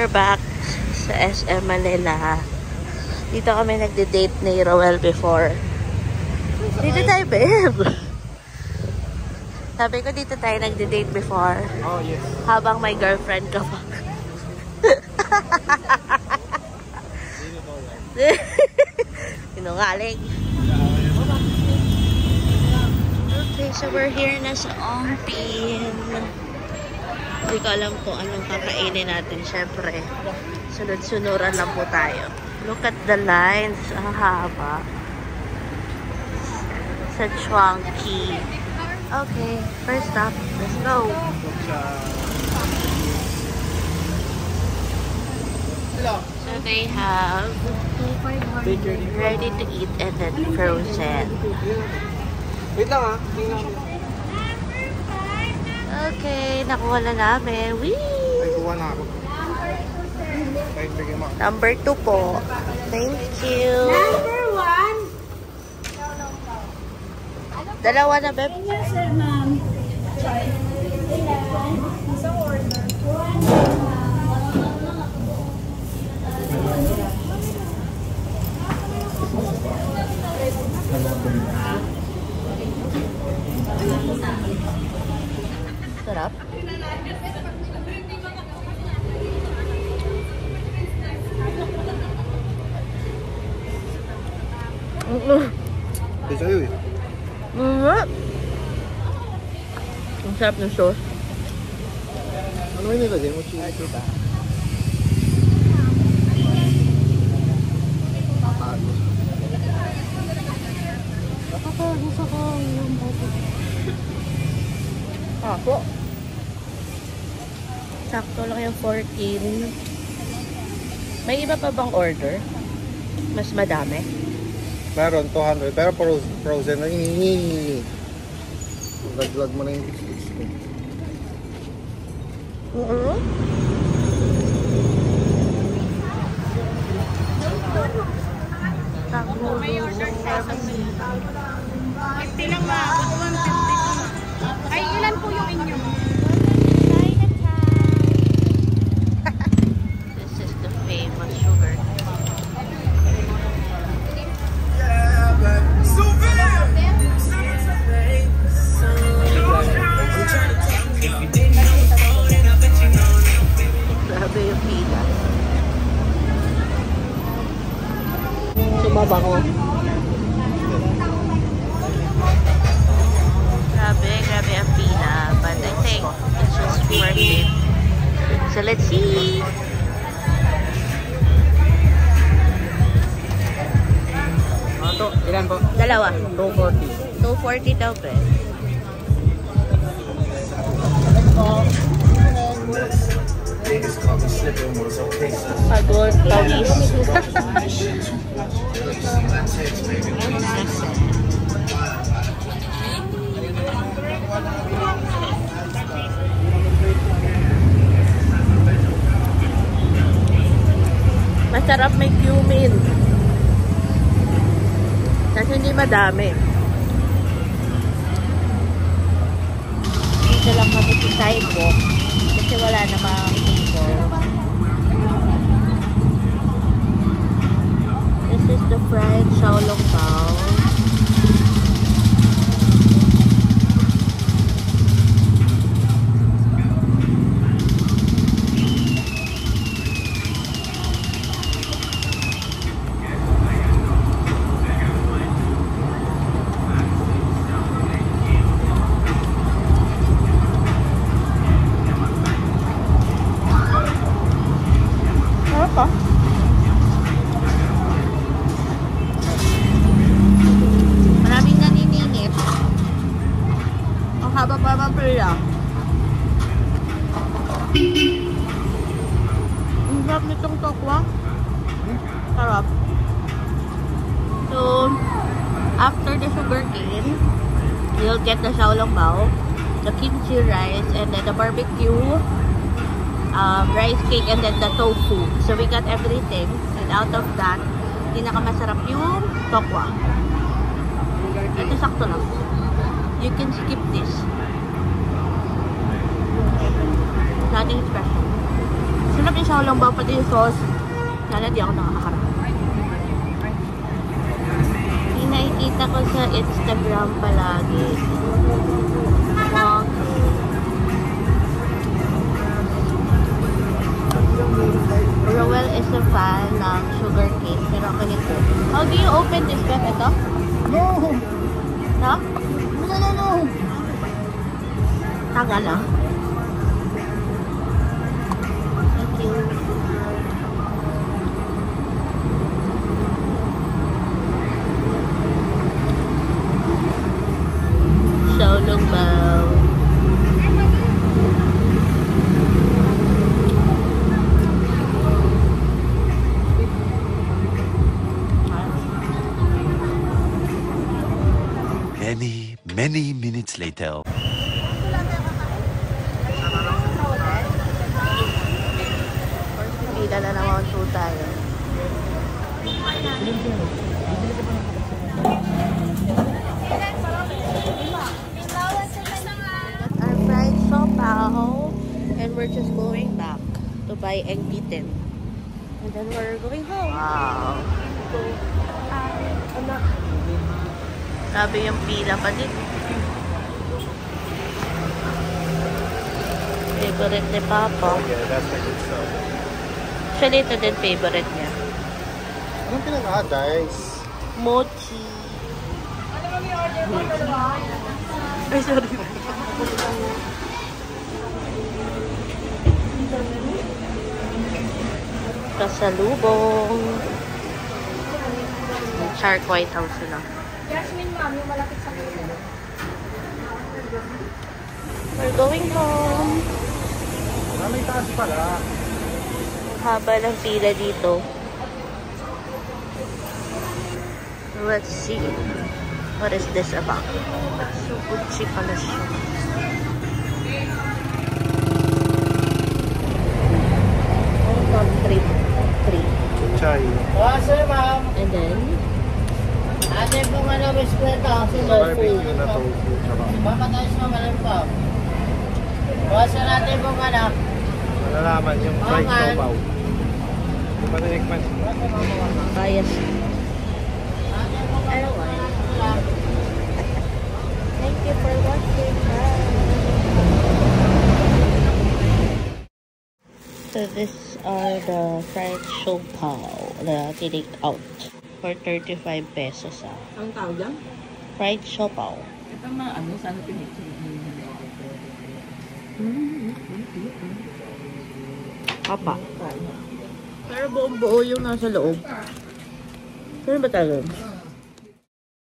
We're back sa SM Manila. Dito kami nagde-date ni Roel before. Dito tayo, babe. Sabi ko dito tayo nagde-date before. Oh, yes. Habang may girlfriend ka pa. Sinungaling. Okay, so we're here na sa Ongpin. Hindi ko alam kung anong kakainin natin. Siyempre, sunod-sunuran lang po tayo. Look at the lines. Ang haba. Sa Chongqing. Okay, first stop. Let's go. So they have ready to eat and then frozen. Wait lang ha. Okay, nakuha na namin. Whee! Ay, kuha na ako. Number 2 po. Thank you. Number 1. Dalawa na, babe. Yes, sir, ma'am. Isang order. Sarap. Ito sa'yo eh. Ang sarap ng sauce. Ano yung nilagay mo? Chili kita. Nakakagos ako yung bobo. Ako. Sakto lang yung 14. May iba pa bang order? Mas madami? Meron, 200. Pero frozen na. Vlog mo na yung biscuits ko. Oo. May order 7. 50 lang ma. 150. Ay, ilan po yung inyo? This is the famous sugar. Grabe yung pila. Sumaba ko. Grabe ang pila. But I think it's just worth it. So let's see. Ito, ilan po? Dalawa. 240. 240 daw, pre. Pagod, pawis. Masarap, may cumin. Kasi hindi madami. Dito lang kami sa sidewalk. Kasi wala namang table. This is the fried xiaolong bao. Apa? Maraming naniningit. Ang haba pa naman pala. Ang sarap nitong tokwa. Sarap. So, after the sugar cane, you'll get the xiaolong bao, the kimchi rice, and then the barbecue rice cake, and then the tofu. So we got everything, and out of that, pinakamasarap yung tokwa. Ito sakto lang. You can skip this. Nothing special. So Sarap yung xiaolongbao, pati yung sauce. Sana di ako nakakaharap. Yung nakikita ko sa Instagram palagi. Wow. Roel is a fan ng sugar cane, pero ako nito. How do you open this one? Ito? No! No? No! Taga na. Thank you. Xiaolongbao. Many minutes later. Pila na naman po tayo. Our fried siopaw, and we're just going back to buy egg beaten. And then we're going home. Wow. Grabe yung pila pa din. Favorite ni Papa. Yeah, that's the good stuff. Actually, ito din favorite niya. Anong pinag-guys? Mochi. Ay, sorry. Kasalubong. Shark White House sila. Jasmine, ma'am, yung malapit sa kulo. We're going home. May taas pala. Haba ng pila dito. Let's see. What is this about? So, Gucci pala siya. Top 3. Chai. And then, Ate po nga na biskweta, si Barbecue na tofu. Papatayos mo malimpaw. Bawasan natin po nga na. Malalaman yung fried Okay. siopaw. Hindi pa nanikman. bias. Ate po nga na. Thank you for watching. Bye. So these are the fried siopaw na take out for 35 pesos. Ang tawag yan? Fried siopaw. Ito na, ano, sana pinito. Papa. Pero buong buo yung nasa loob. Pero ba talaga?